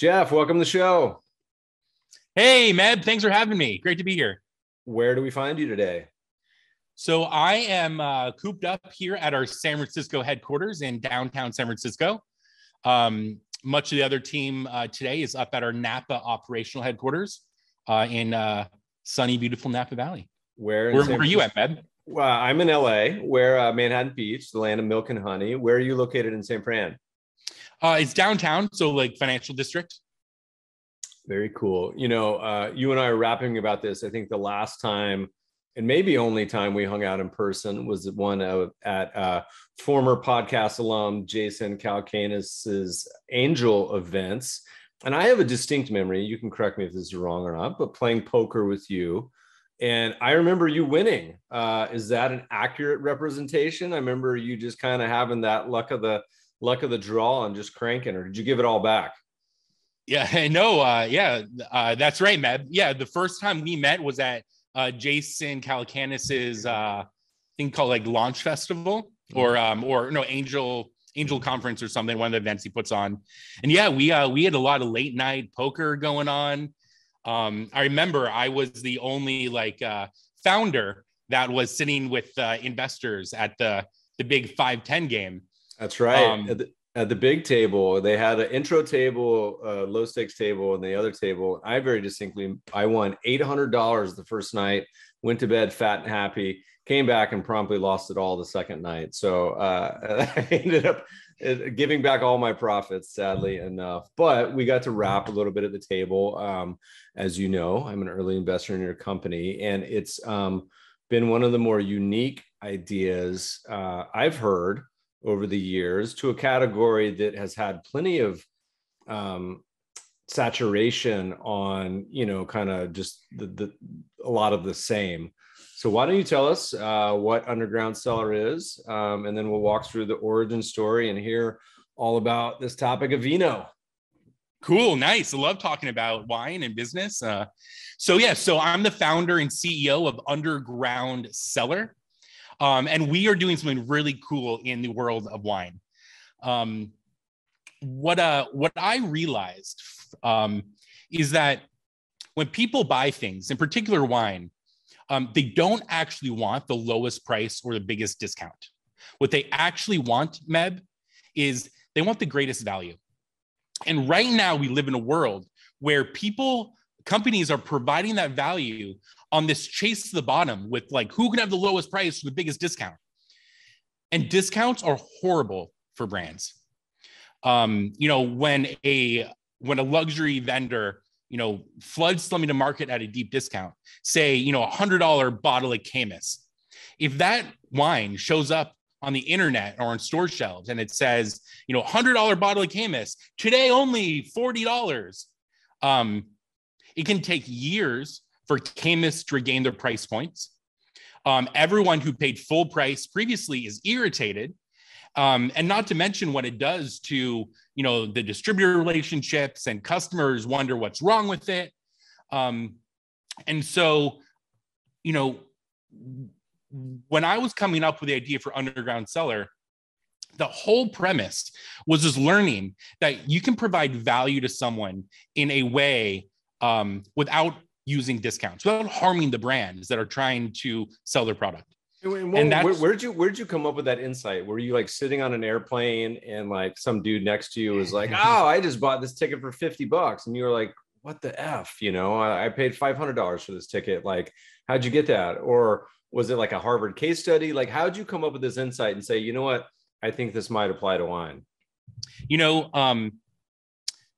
Jeff, welcome to the show. Hey, Meb, thanks for having me. Great to be here. Where do we find you today? So I am cooped up here at our San Francisco headquarters in downtown San Francisco. Much of the other team today is up at our Napa operational headquarters in sunny, beautiful Napa Valley. Where are you at, Meb? Well, I'm in LA, where Manhattan Beach, the land of milk and honey. Where are you located in San Fran? It's downtown, so like financial district. Very cool. You and I are rapping about this. I think the last time, and maybe only time we hung out in person, was the one at former podcast alum Jason Calacanis's Angel events. And I have a distinct memory. You can correct me if this is wrong or not, but playing poker with you. And I remember you winning. Is that an accurate representation? I remember you just kind of having that luck of the draw and just cranking, or did you give it all back? Yeah, no, that's right, Meb. Yeah, the first time we met was at Jason Calacanis's thing called like Launch Festival or no Angel Conference or something, one of the events he puts on. And yeah, we had a lot of late night poker going on. I remember I was the only founder that was sitting with investors at the big 5-10 game. That's right. At the big table, they had an intro table, low stakes table, and the other table. I won $800 the first night, went to bed fat and happy, came back and promptly lost it all the second night. So I ended up giving back all my profits, sadly enough. But we got to rap a little bit at the table. As you know, I'm an early investor in your company, and it's been one of the more unique ideas I've heard over the years, to a category that has had plenty of saturation on, kind of just a lot of the same. So why don't you tell us what Underground Cellar is, and then we'll walk through the origin story and hear all about this topic of vino. Cool, nice. I love talking about wine and business. So I'm the founder and CEO of Underground Cellar. And we are doing something really cool in the world of wine. What I realized is that when people buy things, in particular wine, they don't actually want the lowest price or the biggest discount. What they actually want, Meb, is they want the greatest value. And right now we live in a world where companies are providing that value on this chase to the bottom with who can have the lowest price or the biggest discount. And discounts are horrible for brands. When a luxury vendor, floods something to market at a deep discount, say, $100 bottle of Camus. If that wine shows up on the internet or on store shelves and it says, $100 bottle of Camus, today only $40, it can take years for Camus to regain their price points. Everyone who paid full price previously is irritated. And not to mention what it does to, the distributor relationships, and customers wonder what's wrong with it. And so, when I was coming up with the idea for Underground Cellar, the whole premise was just learning that you can provide value to someone in a way without using discounts, without harming the brands that are trying to sell their product. Where'd you come up with that insight? Were you sitting on an airplane and some dude next to you was like, oh, I just bought this ticket for $50, and you were like, what the F? I paid $500 for this ticket. How'd you get that? Or was it a Harvard case study? How'd you come up with this insight and say, you know what, I think this might apply to wine?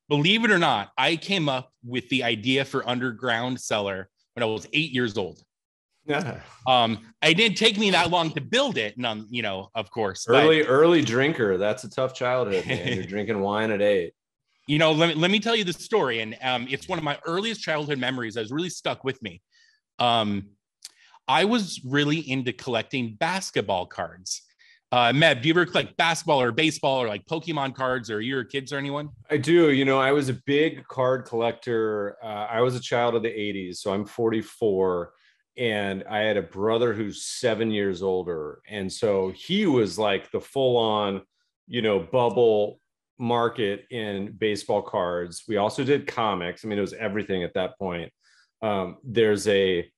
Believe it or not, I came up with the idea for Underground Cellar when I was 8 years old. Yeah. It didn't take me that long to build it, of course. Early drinker. That's a tough childhood, man. You're drinking wine at 8. Let me tell you the story. And it's one of my earliest childhood memories that has really stuck with me. I was really into collecting basketball cards. Meb, do you ever collect basketball or baseball or Pokemon cards, or your kids or anyone? I do. I was a big card collector. I was a child of the 80s, so I'm 44. And I had a brother who's 7 years older. And so he was the full on, bubble market in baseball cards. We also did comics. I mean, it was everything at that point. There's a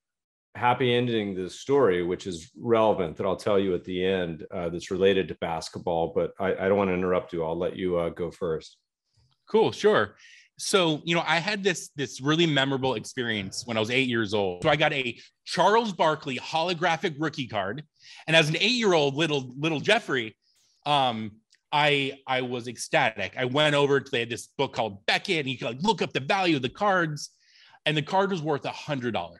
happy ending to the story, which is relevant, that I'll tell you at the end, that's related to basketball, but I don't want to interrupt you. I'll let you go first. Cool, sure. So, I had this really memorable experience when I was 8 years old. So I got a Charles Barkley holographic rookie card. And as an 8-year-old little Jeffrey, I was ecstatic. I went over to, they had this book called Beckett, and you could look up the value of the cards, and the card was worth $100.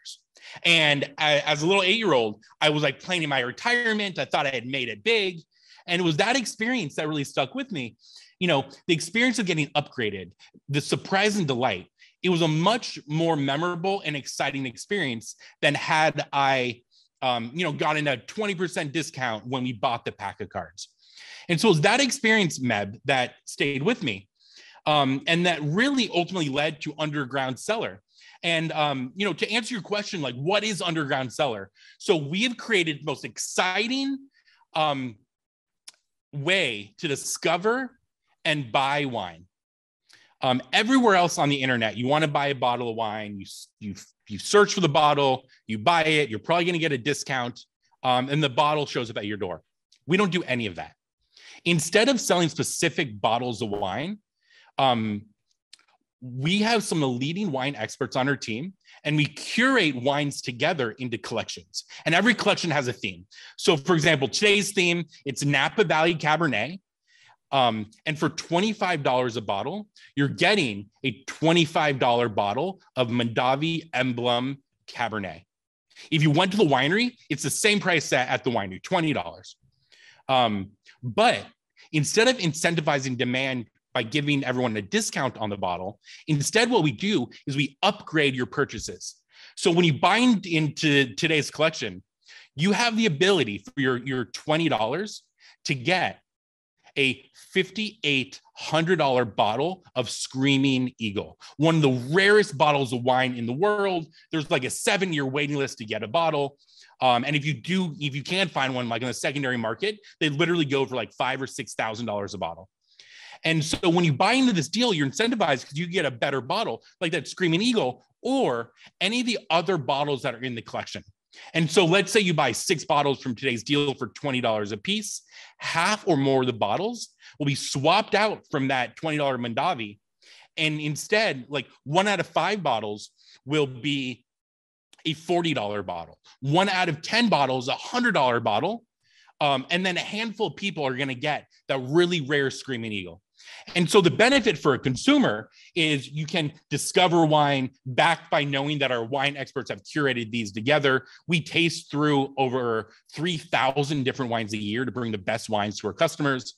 And as a little 8-year-old, I was planning my retirement. I thought I had made it big. And it was that experience that really stuck with me. The experience of getting upgraded, the surprise and delight, it was a much more memorable and exciting experience than had I, gotten a 20% discount when we bought the pack of cards. And so it was that experience, Meb, that stayed with me. And that really ultimately led to Underground Cellar. And, to answer your question, what is Underground Cellar? So we have created the most exciting way to discover and buy wine. Everywhere else on the internet, you want to buy a bottle of wine, you search for the bottle, you buy it, you're probably going to get a discount, and the bottle shows up at your door. We don't do any of that. Instead of selling specific bottles of wine, we have some of the leading wine experts on our team, and we curate wines together into collections. And every collection has a theme. So, for example, today's theme, it's Napa Valley Cabernet. And for $25 a bottle, you're getting a $25 bottle of Mondavi Emblem Cabernet. If you went to the winery, it's the same price at the winery, $20. But instead of incentivizing demand by giving everyone a discount on the bottle, instead what we do is we upgrade your purchases. So when you buy into today's collection, you have the ability for your $20 to get a $5,800 bottle of Screaming Eagle, one of the rarest bottles of wine in the world. There's a 7-year waiting list to get a bottle. And if you can find one in the secondary market, they literally go for $5,000 or $6,000 a bottle. And so when you buy into this deal, you're incentivized because you get a better bottle like that Screaming Eagle or any of the other bottles that are in the collection. And so let's say you buy 6 bottles from today's deal for $20 a piece, half or more of the bottles will be swapped out from that $20 Mondavi. And instead, 1 out of 5 bottles will be a $40 bottle. 1 out of 10 bottles, a $100 bottle. And then a handful of people are going to get that really rare Screaming Eagle. And so the benefit for a consumer is you can discover wine backed by knowing that our wine experts have curated these together. We taste through over 3,000 different wines a year to bring the best wines to our customers.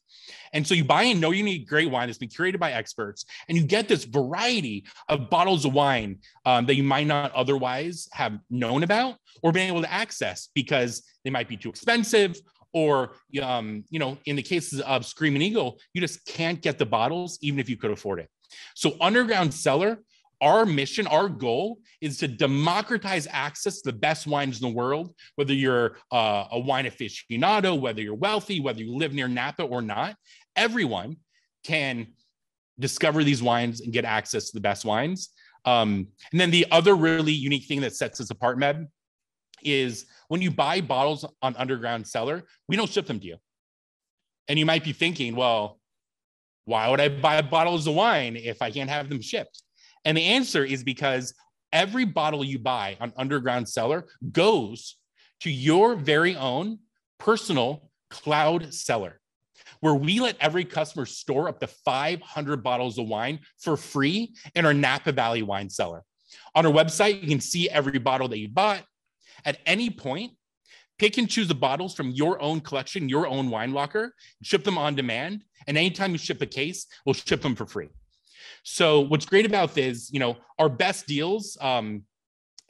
And so you buy and know you need great wine that's been curated by experts, and you get this variety of bottles of wine that you might not otherwise have known about or been able to access because they might be too expensive. Or, in the cases of Screaming Eagle, you just can't get the bottles, even if you could afford it. So Underground Cellar, our mission, our goal is to democratize access to the best wines in the world, whether you're a wine aficionado, whether you're wealthy, whether you live near Napa or not. Everyone can discover these wines and get access to the best wines. And then the other really unique thing that sets us apart, Meb, is when you buy bottles on Underground Cellar, we don't ship them to you. And you might be thinking, well, why would I buy bottles of wine if I can't have them shipped? And the answer is because every bottle you buy on Underground Cellar goes to your very own personal cloud cellar, where we let every customer store up to 500 bottles of wine for free in our Napa Valley wine cellar. On our website, you can see every bottle that you bought. At any point, pick and choose the bottles from your own collection, your own wine locker, ship them on demand. And anytime you ship a case, we'll ship them for free. So what's great about this, our best deals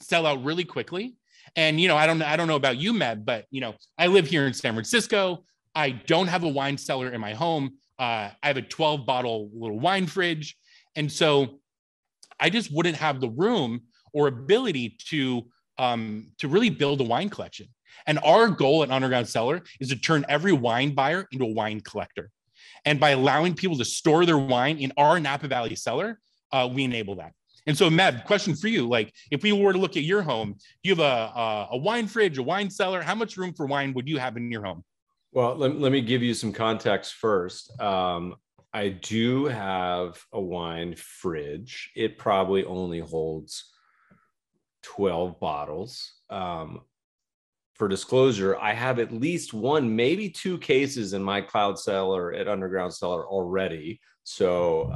sell out really quickly. And, I don't know about you, Meb, but, I live here in San Francisco. I don't have a wine cellar in my home. I have a 12-bottle little wine fridge. And so I just wouldn't have the room or ability to really build a wine collection. And our goal at Underground Cellar is to turn every wine buyer into a wine collector. And by allowing people to store their wine in our Napa Valley cellar, we enable that. And so, Meb, question for you: like, if we were to look at your home, do you have a wine fridge, a wine cellar? How much room for wine would you have in your home? Well, let me give you some context first. I do have a wine fridge. It probably only holds 12 bottles. For disclosure, I have at least one, maybe two cases in my cloud cellar at Underground Cellar already. So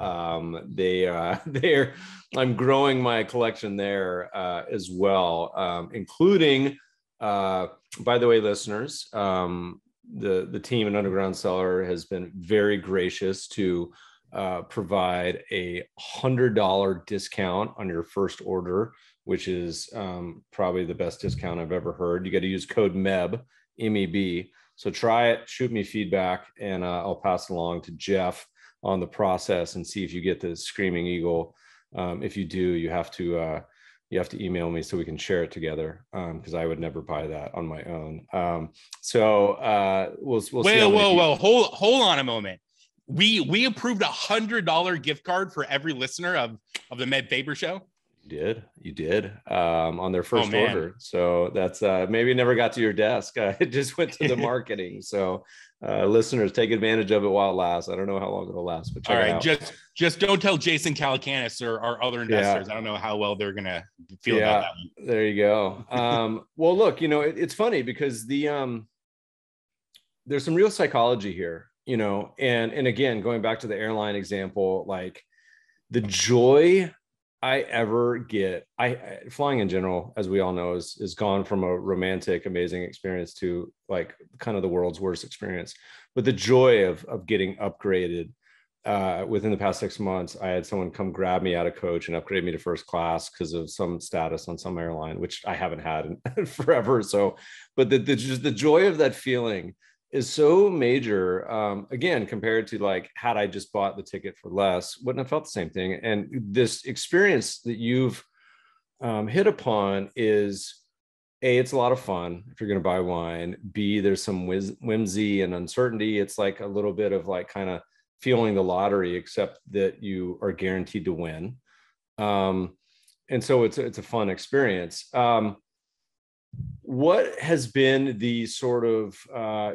I'm growing my collection there as well, including, by the way, listeners, the team in Underground Cellar has been very gracious to provide a $100 discount on your first order, which is probably the best discount I've ever heard. You got to use code MEB, M-E-B. So try it, shoot me feedback, and I'll pass it along to Jeff on the process and see if you get the Screaming Eagle. If you do, you have to email me so we can share it together, because I would never buy that on my own. We'll see. Whoa! Hold on a moment. We approved $100 gift card for every listener of the Med Faber Show. You did on their first order. So that's maybe it never got to your desk. It just went to the marketing. So listeners, take advantage of it while it lasts. I don't know how long it'll last, but check it out. Just don't tell Jason Calacanis or our other investors. Yeah. I don't know how well they're gonna feel about that. There you go. Well, look, it's funny because there's some real psychology here, and again, going back to the airline example, like the joy I ever get, flying in general, as we all know, is gone from a romantic, amazing experience to like kind of the world's worst experience. But the joy of getting upgraded within the past 6 months, I had someone come grab me out of coach and upgrade me to first class because of some status on some airline, which I haven't had in forever. So, but just the joy of that feeling is so major, again, compared to like, had I just bought the ticket for less, wouldn't have felt the same thing. And this experience that you've hit upon is, A, it's a lot of fun if you're going to buy wine. B, there's some whimsy and uncertainty. It's like a little bit of like kind of feeling the lottery, except that you are guaranteed to win. And so it's a fun experience. What has been the sort of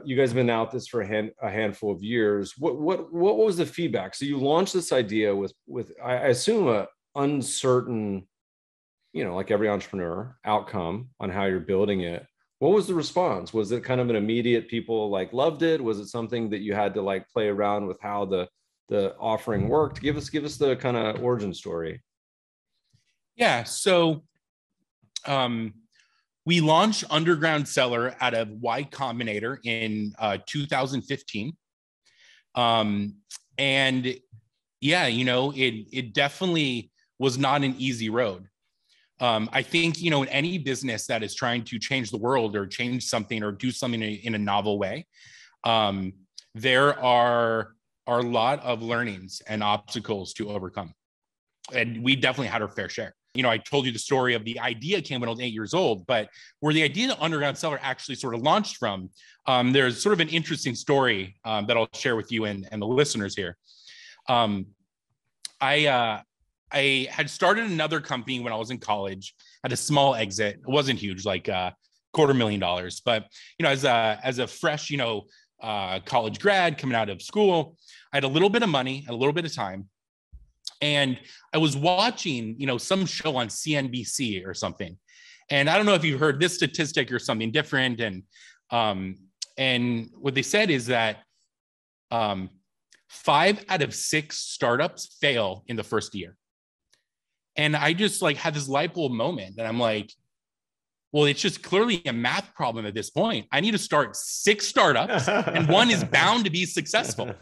you guys have been out this for a handful of years. What was the feedback? So you launched this idea with I assume a uncertain, like every entrepreneur, outcome on how you're building it. What was the response? Was it kind of an immediate, people like loved it? Was it something that you had to like play around with how the offering worked? Give us the kind of origin story. Yeah. So we launched Underground Cellar out of Y Combinator in 2015. And yeah, it definitely was not an easy road. I think, in any business that is trying to change the world or change something or do something in a novel way, there are a lot of learnings and obstacles to overcome. And we definitely had our fair share. I told you the story of the idea came when I was 8 years old, but where the idea of Underground Cellar actually sort of launched from, there's sort of an interesting story that I'll share with you and the listeners here. I had started another company when I was in college, had a small exit. It wasn't huge, like $250,000, but as a fresh, college grad coming out of school, I had a little bit of money, a little bit of time. And I was watching, some show on CNBC or something. And I don't know if you've heard this statistic or something different. And what they said is that 5 out of 6 startups fail in the first year. And I just like had this light bulb moment. And I'm like, well, it's just clearly a math problem at this point. I need to start 6 startups and one is bound to be successful.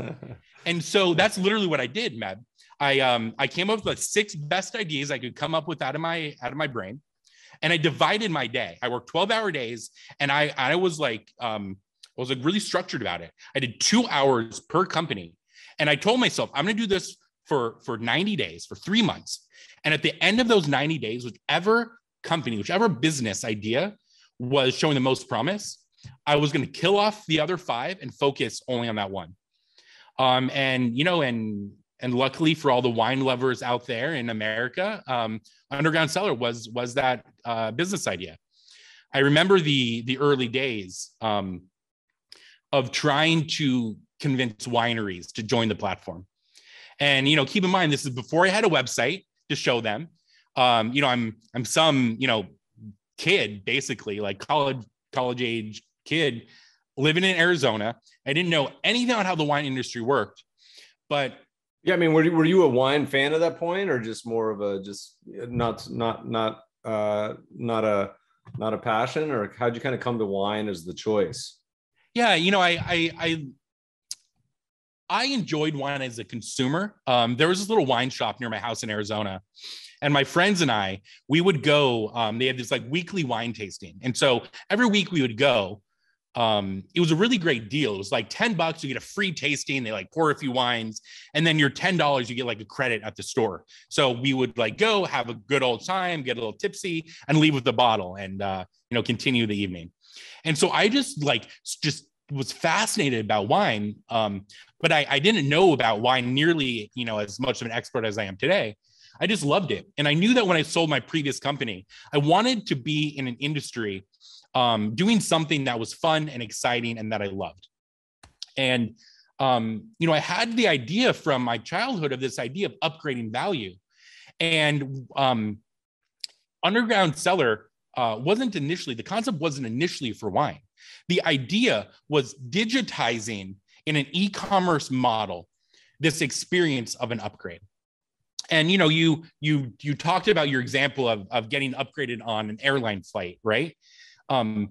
And so that's literally what I did, Meb. I came up with the 6 best ideas I could come up with out of my brain, and I divided my day. I worked 12-hour days, and I was like really structured about it. I did 2 hours per company, and I told myself I'm going to do this for 90 days, for 3 months, and at the end of those 90 days, whichever company, whichever business idea was showing the most promise, I was going to kill off the other 5 and focus only on that one. And, you know, and luckily for all the wine lovers out there in America, Underground Cellar was that business idea. I remember the early days of trying to convince wineries to join the platform. And, you know, keep in mind, this is before I had a website to show them. You know, I'm some, you know, kid, basically like college age kid living in Arizona. I didn't know anything on how the wine industry worked, but yeah, I mean, were you a wine fan at that point, or just more of a not a passion, or how'd you kind of come to wine as the choice? Yeah, you know, I enjoyed wine as a consumer. There was this little wine shop near my house in Arizona, and my friends and I, we would go. They had this like weekly wine tasting, and so every week we would go. It was a really great deal. It was like $10, you get a free tasting. They like pour a few wines, and then your $10, you get like a credit at the store. So we would like go have a good old time, get a little tipsy, and leave with the bottle, and you know, continue the evening. And so I just was fascinated about wine, but I didn't know about wine nearly, you know, as much of an expert as I am today. I just loved it, and I knew that when I sold my previous company, I wanted to be in an industry doing something that was fun and exciting and that I loved. And, you know, I had the idea from my childhood of this idea of upgrading value. And Underground Cellar the concept wasn't initially for wine. The idea was digitizing in an e-commerce model this experience of an upgrade. And, you know, you talked about your example of getting upgraded on an airline flight, right? You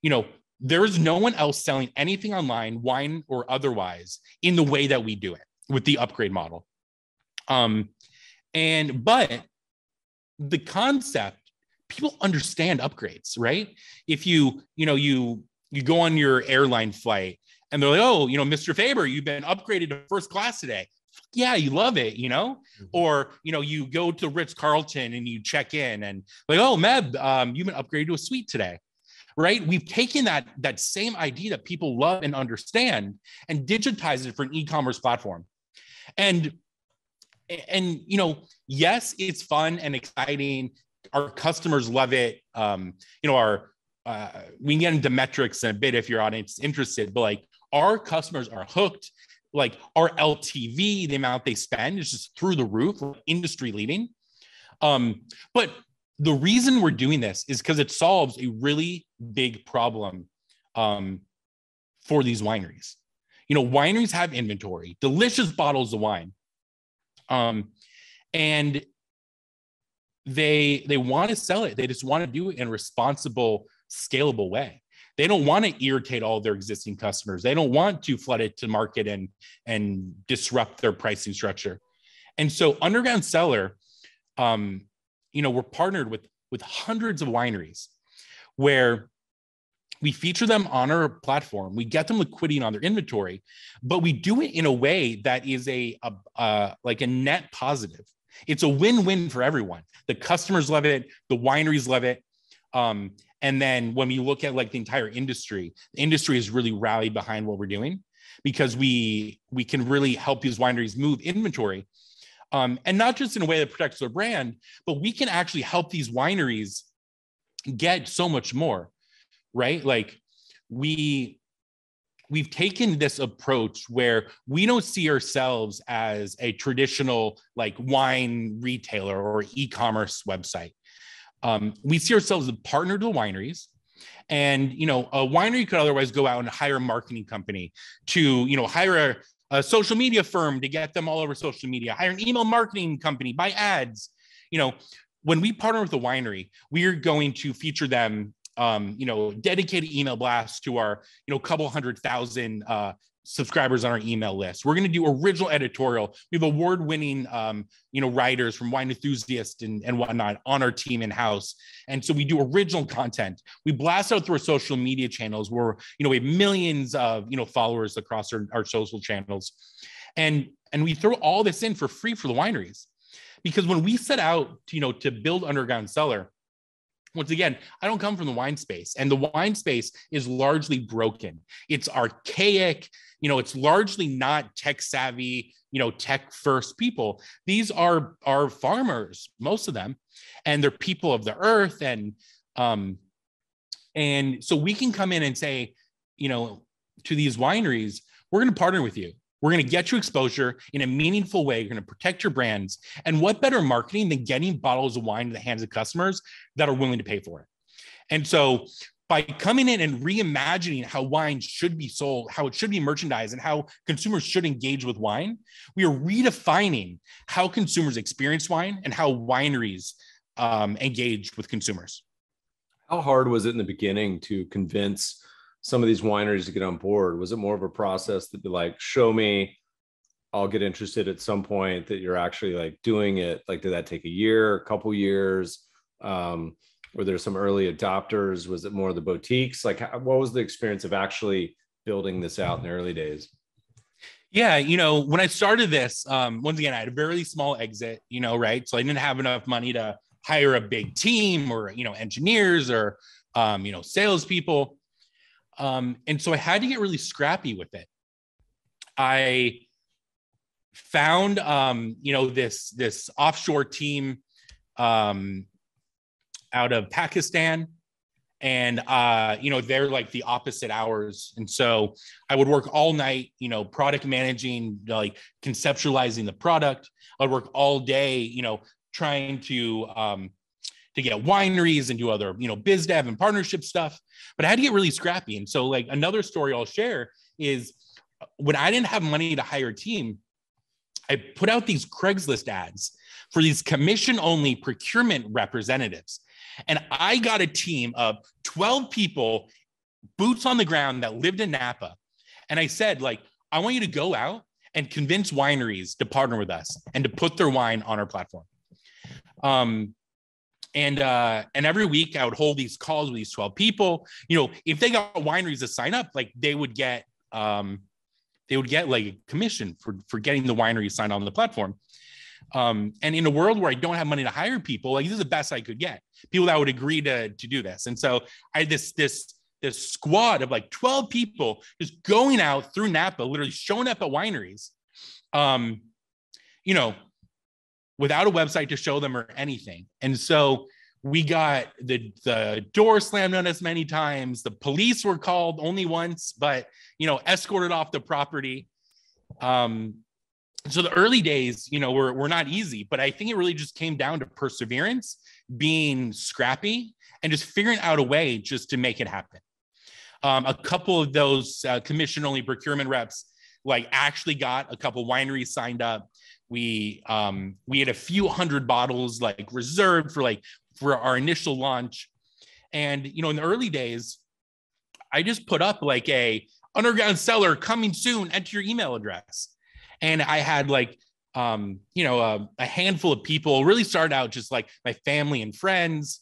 know, there's no one else selling anything online, wine or otherwise, in the way that we do it with the upgrade model. But the concept, people understand upgrades, right? If you go on your airline flight and they're like, oh, you know, Mr. Faber, you've been upgraded to first class today. Yeah, you love it, you know? Mm-hmm. Or, you know, you go to Ritz-Carlton and you check in and like, oh, Meb, you've been upgraded to a suite today. Right? We've taken that same idea that people love and understand and digitized it for an e-commerce platform. And you know, yes, it's fun and exciting. Our customers love it. You know, we can get into metrics in a bit if your audience is interested, but like our customers are hooked. Like our LTV, the amount they spend is just through the roof, industry leading. But the reason we're doing this is because it solves a really big problem for these wineries. You know, wineries have inventory, delicious bottles of wine, and they want to sell it. They just want to do it in a responsible, scalable way. They don't want to irritate all their existing customers. They don't want to flood it to market and disrupt their pricing structure. And so Underground Cellar, you know, we're partnered with hundreds of wineries where we feature them on our platform. We get them liquidity on their inventory, but we do it in a way that is like a net positive. It's a win-win for everyone. The customers love it. The wineries love it. And then when we look at like the entire industry, the industry has really rallied behind what we're doing because we can really help these wineries move inventory. And not just in a way that protects their brand, but we can actually help these wineries get so much more, right? Like we've taken this approach where we don't see ourselves as a traditional like wine retailer or e-commerce website. We see ourselves as a partner to the wineries. And, you know, a winery could otherwise go out and hire a marketing company to, you know, hire a social media firm to get them all over social media, hire an email marketing company, buy ads. You know, when we partner with a winery, we are going to feature them, you know, dedicated email blasts to our, you know, couple 100,000 subscribers on our email list. We're going to do original editorial. We have award-winning, you know, writers from Wine Enthusiast and whatnot on our team in-house. And so we do original content. We blast out through our social media channels where, you know, we have millions of, you know, followers across our social channels. And we throw all this in for free for the wineries. Because when we set out, you know, to build Underground Cellar, once again, I don't come from the wine space, and the wine space is largely broken. It's archaic. It's largely not tech savvy, tech first people. These are farmers, most of them, and they're people of the earth. And so we can come in and say, to these wineries, we're going to partner with you. We're going to get you exposure in a meaningful way. You're going to protect your brands. And what better marketing than getting bottles of wine in the hands of customers that are willing to pay for it? And so by coming in and reimagining how wine should be sold, how it should be merchandised, and how consumers should engage with wine, we are redefining how consumers experience wine and how wineries engage with consumers. How hard was it in the beginning to convince some of these wineries to get on board? Was it more of a process that be like, show me, I'll get interested at some point, that you're actually like doing it? Like, did that take a year, a couple years? Were there some early adopters? Was it more of the boutiques? Like, what was the experience of actually building this out in the early days? Yeah, when I started this, once again, I had a very small exit, right? So I didn't have enough money to hire a big team or, engineers or, salespeople. And so I had to get really scrappy with it. I found, this offshore team out of Pakistan, and, they're like the opposite hours. And so I would work all night, product managing, like conceptualizing the product. I'd work all day, trying to get wineries and do other, biz dev and partnership stuff, but I had to get really scrappy. And so like another story I'll share is when I didn't have money to hire a team, I put out these Craigslist ads for these commission only procurement representatives. And I got a team of 12 people, boots on the ground, that lived in Napa. And I said, like, I want you to go out and convince wineries to partner with us and to put their wine on our platform. And every week I would hold these calls with these 12 people. If they got wineries to sign up, like they would get like a commission for getting the winery signed on the platform. And in a world where I don't have money to hire people, like this is the best I could get, people that would agree to do this. And so I had this squad of like 12 people just going out through Napa, literally showing up at wineries, without a website to show them or anything. And so we got the door slammed on us many times. The police were called only once, but, escorted off the property. So the early days, were not easy, but I think it really just came down to perseverance, being scrappy, and just figuring out a way just to make it happen. A couple of those commission only procurement reps, like actually got a couple wineries signed up. We had a few hundred bottles like reserved for our initial launch. And, in the early days, I just put up like a Underground Cellar coming soon, enter your email address. And I had like, a handful of people. Really started out just like my family and friends.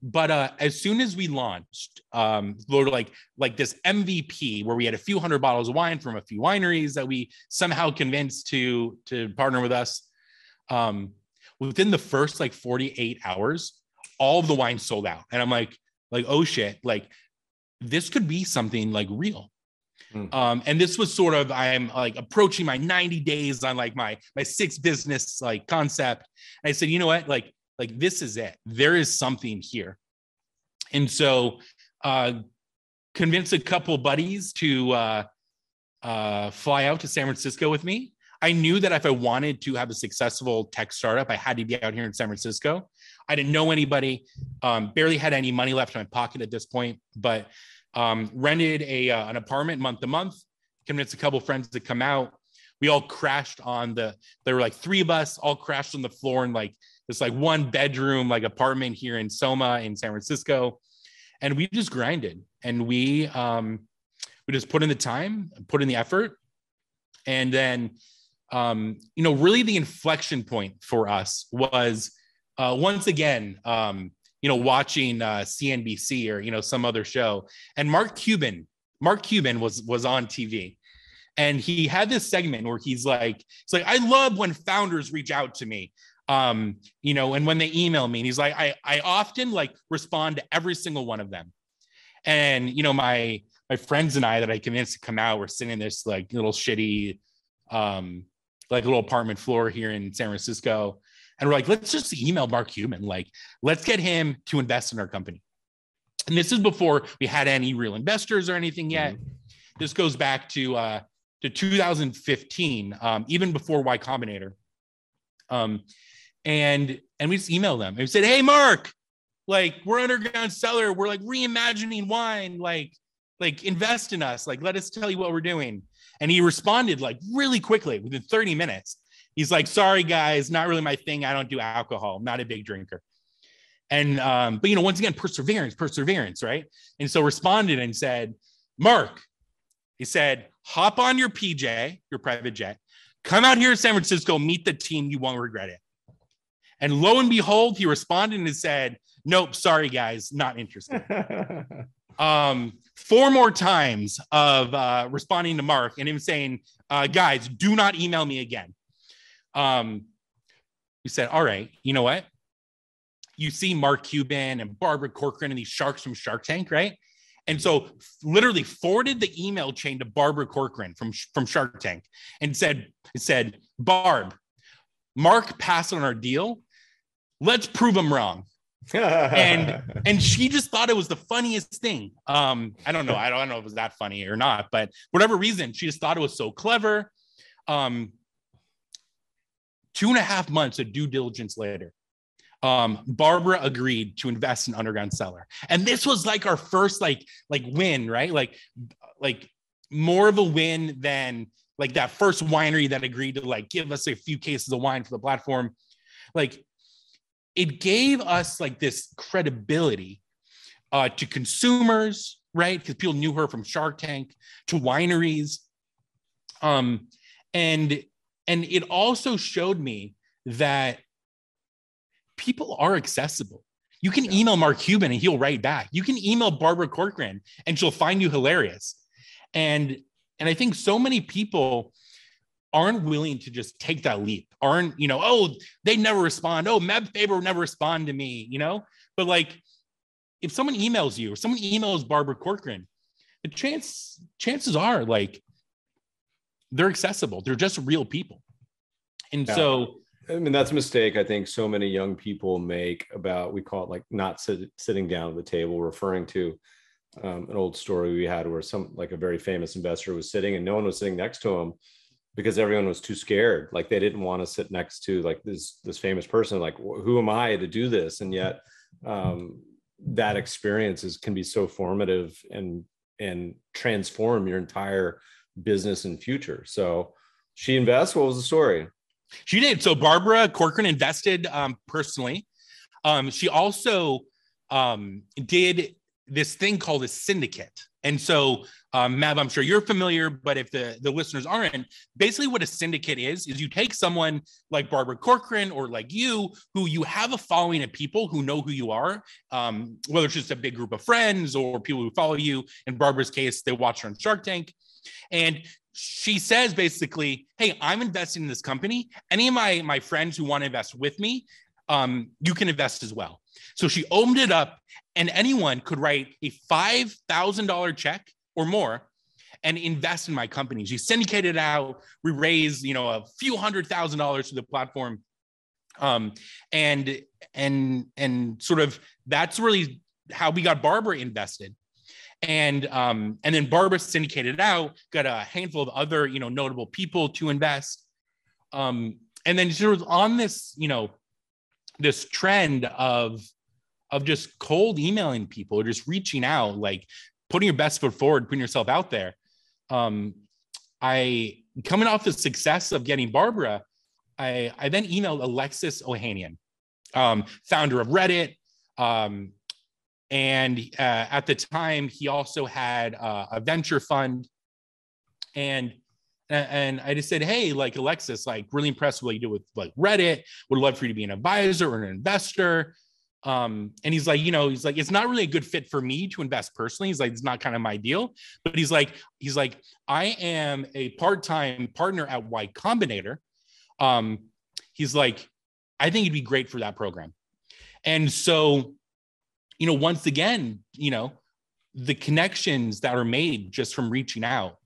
But as soon as we launched, like this MVP, where we had a few hundred bottles of wine from a few wineries that we somehow convinced to partner with us, within the first like 48 hours, all of the wine sold out. And I'm like, oh shit, like this could be something like real. And this was sort of, I'm like approaching my 90 days on like my 6 business like concept. And I said, you know what, like this is it. There is something here. And so convinced a couple buddies to fly out to San Francisco with me. I knew that if I wanted to have a successful tech startup, I had to be out here in San Francisco. I didn't know anybody, barely had any money left in my pocket at this point, but rented an apartment month to month, convinced a couple friends to come out. We all crashed there were like 3 of us, all crashed on the floor in like this like 1 bedroom like apartment here in Soma in San Francisco. And we just grinded, and we just put in the time, put in the effort. And then, really the inflection point for us was once again, watching CNBC or, some other show. And Mark Cuban was on TV. And he had this segment where he's like, I love when founders reach out to me. And when they email me, and he's like, I often like respond to every single one of them. And, my friends and I that I convinced to come out were sitting in this like little shitty, like little apartment floor here in San Francisco. And we're like, let's just email Mark Cuban. Like, let's get him to invest in our company. And this is before we had any real investors or anything yet. Mm-hmm. This goes back to 2015, even before Y Combinator. And we just emailed them and we said, hey, Mark, like, we're Underground Cellar. We're like reimagining wine, like invest in us. Like, let us tell you what we're doing. And he responded like really quickly within 30 minutes. He's like, sorry, guys, not really my thing. I don't do alcohol. I'm not a big drinker. And, but, once again, perseverance, right? And so responded and said, Mark, he said, hop on your PJ, your private jet, come out here to San Francisco, meet the team. You won't regret it. And lo and behold, he responded and said, nope, sorry, guys, not interested. 4 more times of responding to Mark and him saying, guys, do not email me again. We said, all right, you know what? You see Mark Cuban and Barbara Corcoran and these sharks from Shark Tank, right? And so literally forwarded the email chain to Barbara Corcoran from Shark Tank and said, Barb, Mark passed on our deal. Let's prove him wrong. and she just thought it was the funniest thing. I don't know if it was that funny or not, but whatever reason, she just thought it was so clever. 2.5 months of due diligence later, Barbara agreed to invest in Underground Cellar. And this was like our first like win, right? Like more of a win than like that first winery that agreed to like give us a few cases of wine for the platform. Like, it gave us like this credibility to consumers, right? Because people knew her from Shark Tank, to wineries. And it also showed me that people are accessible. You can email Mark Cuban and he'll write back. You can email Barbara Corcoran and she'll find you hilarious. And I think so many people aren't willing to just take that leap, aren't, they never respond. Oh, Meb Faber never respond to me, but like, if someone emails you or someone emails Barbara Corcoran, the chances are like, they're accessible. They're just real people. And so, I mean, that's a mistake I think so many young people make about, we call it like not sitting down at the table, referring to an old story we had where a very famous investor was sitting and no one was sitting next to him because everyone was too scared. Like, they didn't want to sit next to like this famous person. Like, who am I to do this? And yet that experience can be so formative and transform your entire business and future. So she invests. What was the story? She did. So Barbara Corcoran invested personally. She also did this thing called a syndicate. And so, Mav, I'm sure you're familiar, but if the listeners aren't, basically what a syndicate is you take someone like Barbara Corcoran or like you, who you have a following of people who know who you are, whether it's just a big group of friends or people who follow you. In Barbara's case, they watch her on Shark Tank. And she says basically, hey, I'm investing in this company. Any of my friends who want to invest with me, you can invest as well. So she opened it up and anyone could write a $5,000 check or more and invest in my company. She syndicated it out. We raised, a few $100,000 to the platform. And sort of that's really how we got Barbara invested. And then Barbara syndicated out, got a handful of other, notable people to invest. And then she was on this, this trend of just cold emailing people, just reaching out, like putting your best foot forward, putting yourself out there. I coming off the success of getting Barbara, I then emailed Alexis Ohanian, founder of Reddit. And at the time, he also had a venture fund. And I just said, hey, like Alexis, like really impressed with what you do with like Reddit. Would love for you to be an advisor or an investor. And he's like, it's not really a good fit for me to invest personally. He's like, it's not kind of my deal. But he's like, I am a part-time partner at Y Combinator. He's like, I think it'd be great for that program. And so, once again, the connections that are made just from reaching out,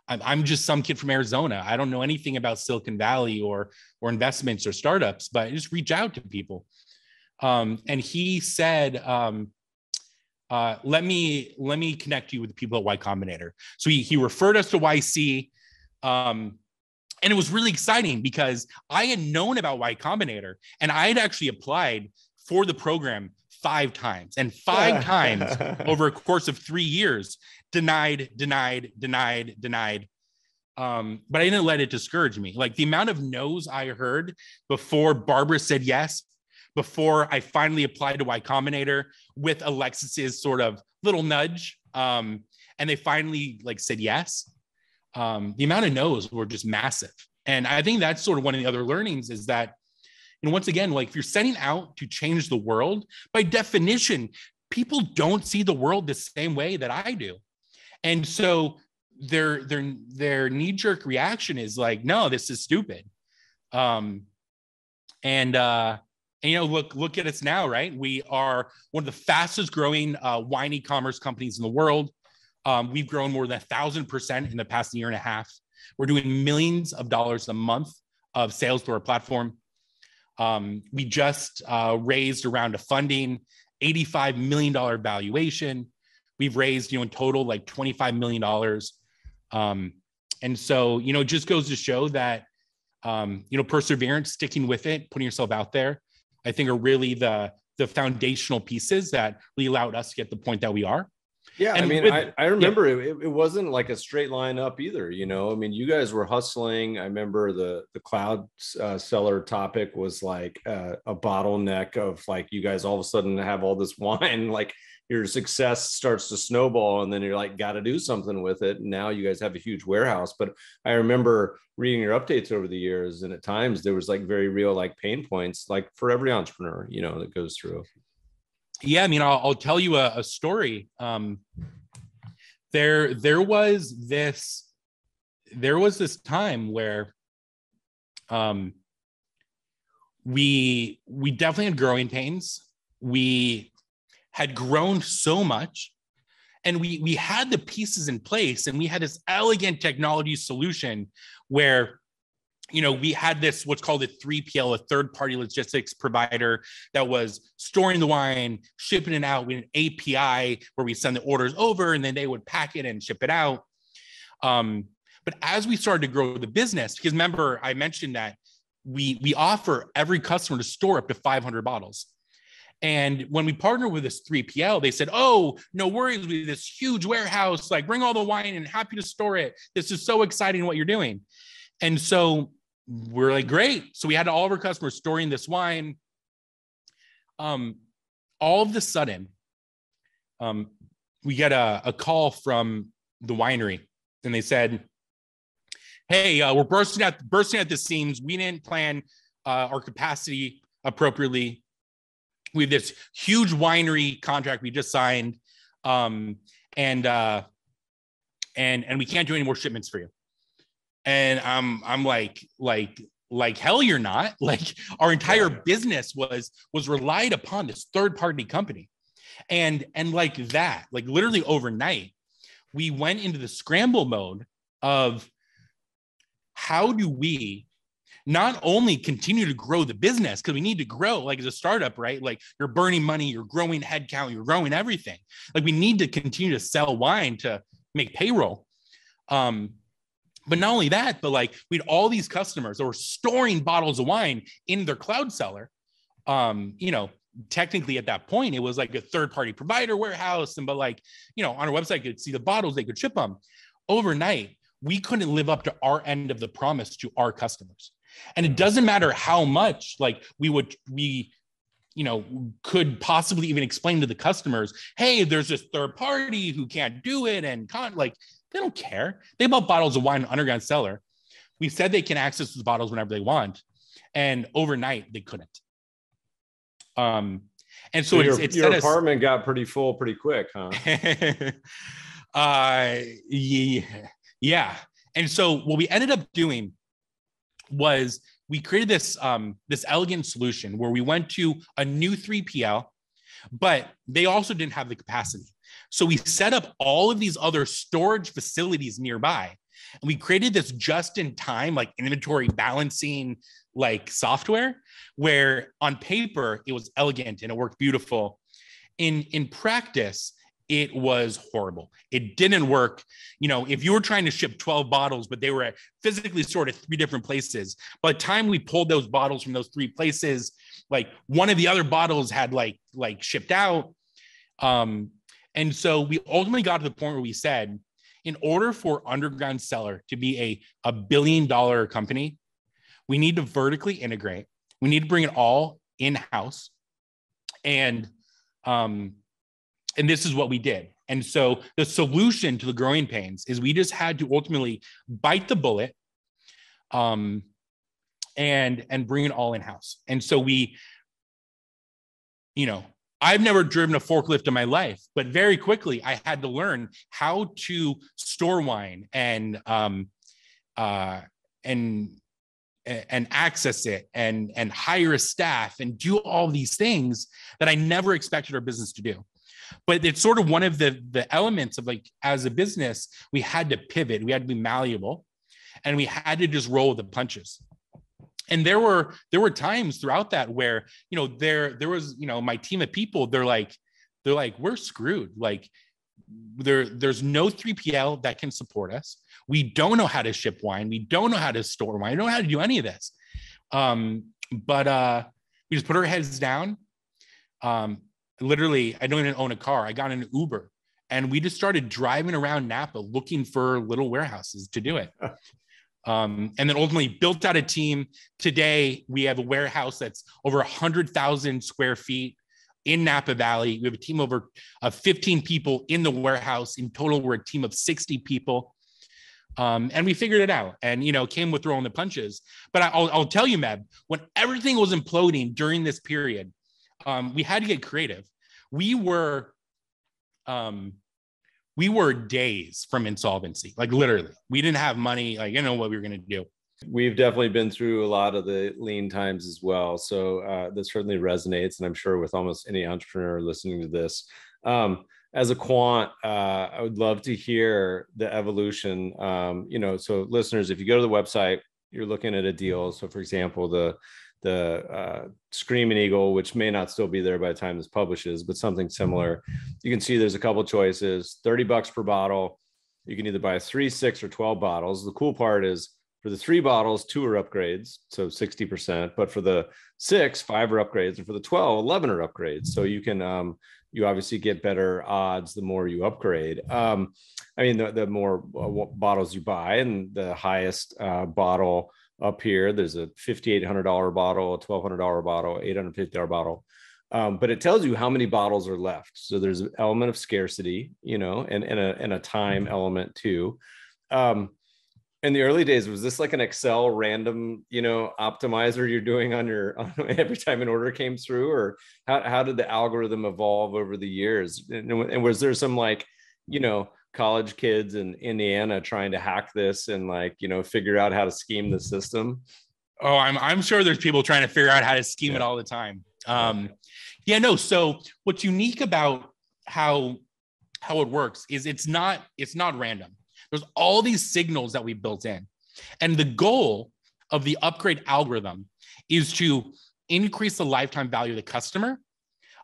I'm just some kid from Arizona. I don't know anything about Silicon Valley or investments or startups, but I just reach out to people. And he said, let me connect you with the people at Y Combinator. So he referred us to YC. And it was really exciting because I had known about Y Combinator and I had actually applied for the program 5 times, and 5 times over a course of 3 years, denied. But I didn't let it discourage me. Like the amount of no's I heard before Barbara said yes, before I finally applied to Y Combinator with Alexis's sort of little nudge, and they finally said yes. The amount of no's were just massive. And I think that's sort of one of the other learnings is that, once again, if you're setting out to change the world, by definition, people don't see the world the same way that I do. And so their knee-jerk reaction is no, this is stupid. And look at us now, right? We are one of the fastest growing wine e-commerce companies in the world. We've grown more than 1,000% in the past year and a half. We're doing millions of dollars a month of sales through our platform. We just raised a round of funding, $85 million valuation. We've raised, in total, $25 million. And so, it just goes to show that, perseverance, sticking with it, putting yourself out there, I think are really the foundational pieces that really allowed us to get the point that we are. Yeah, and I remember it wasn't like a straight line up either. You guys were hustling. I remember the cloud cellar topic was like a bottleneck of you guys all of a sudden have all this wine, your success starts to snowball, and then you're got to do something with it. And now you guys have a huge warehouse. But I remember reading your updates over the years, and at times there was very real pain points, for every entrepreneur, that goes through. Yeah, I'll tell you a story. There was this time where we definitely had growing pains. We had grown so much, and we had the pieces in place, and we had this elegant technology solution where we had this, what's called a 3PL, a third-party logistics provider that was storing the wine, shipping it out with an API where we send the orders over and then they would pack it and ship it out. But as we started to grow the business, because remember, I mentioned that we offer every customer to store up to 500 bottles. And when we partnered with this 3PL, they said, oh, no worries, we have this huge warehouse, bring all the wine and happy to store it. This is so exciting what you're doing. And so we're great. So we had all of our customers storing this wine. All of a sudden, we get a call from the winery, and they said, hey, we're bursting at the seams. We didn't plan our capacity appropriately. We have this huge winery contract we just signed, and we can't do any more shipments for you. And I'm like hell you're not. Our entire business was relied upon this third-party company. And that, literally overnight, we went into the scramble mode of how do we not only continue to grow the business, because we need to grow as a startup, right? You're burning money, you're growing headcount, you're growing everything. We need to continue to sell wine to make payroll. But not only that, but we had all these customers that were storing bottles of wine in their cloud cellar. Technically at that point, it was a third-party provider warehouse. And on our website, you could see the bottles, they could ship them. Overnight, we couldn't live up to our end of the promise to our customers. And it doesn't matter how much we could possibly even explain to the customers, hey, there's this third party who can't do it. And they don't care. They bought bottles of wine in Underground Cellar. We said they can access those bottles whenever they want. And overnight, they couldn't. And so your apartment got pretty full pretty quick, huh? Yeah. And so what we ended up doing was we created this elegant solution where we went to a new 3PL, but they also didn't have the capacity. So we set up all of these other storage facilities nearby, and we created this just-in-time like inventory balancing like software where on paper it was elegant and it worked beautiful. In practice, it was horrible. It didn't work. If you were trying to ship 12 bottles, but they were physically stored at 3 different places, by the time we pulled those bottles from those 3 places, like one of the other bottles had like shipped out. And so we ultimately got to the point where we said, in order for Underground Cellar to be a $1 billion company, we need to vertically integrate. We need to bring it all in-house. And this is what we did. And so the solution to the growing pains is we just had to ultimately bite the bullet and bring it all in-house. And so I've never driven a forklift in my life, but very quickly I had to learn how to store wine and access it and hire a staff and do all these things that I never expected our business to do. But it's sort of one of the elements of like, as a business, we had to pivot, we had to be malleable, and we had to just roll with the punches. And there were times throughout that where, there was, my team of people, they're like, we're screwed. Like there's no 3PL that can support us. We don't know how to ship wine. We don't know how to store wine. We don't know how to do any of this. But we just put our heads down. Literally, I don't even own a car. I got an Uber and we just started driving around Napa looking for little warehouses to do it. And then ultimately built out a team. Today, we have a warehouse that's over 100,000 square feet in Napa Valley. We have a team of 15 people in the warehouse. In total, we're a team of 60 people. And we figured it out and, came with throwing the punches. But I'll tell you, Meb, when everything was imploding during this period, we had to get creative. We were days from insolvency, like literally. We didn't have money, like, what we were going to do. We've definitely been through a lot of the lean times as well. So that certainly resonates. And I'm sure with almost any entrepreneur listening to this. As a quant, I would love to hear the evolution. So listeners, if you go to the website, you're looking at a deal. So for example, the Screaming Eagle, which may not still be there by the time this publishes, but something similar. You can see there's a couple choices, $30 per bottle. You can either buy 3, 6, or 12 bottles. The cool part is for the 3 bottles, 2 are upgrades, so 60%. But for the 6, 5 are upgrades, and for the 12, 11 are upgrades. So you can you obviously get better odds the more you upgrade. The more bottles you buy, and the highest bottle up here, there's a $5,800 bottle, a $1,200 bottle, $850 bottle. But it tells you how many bottles are left. So there's an element of scarcity, and a time element too. In the early days, was this like an Excel random, optimizer you're doing on every time an order came through, or how did the algorithm evolve over the years? And was there some college kids in Indiana trying to hack this and figure out how to scheme the system? Oh, I'm sure there's people trying to figure out how to scheme it all the time. So what's unique about how it works is it's not random. There's all these signals that we built in. And the goal of the upgrade algorithm is to increase the lifetime value of the customer.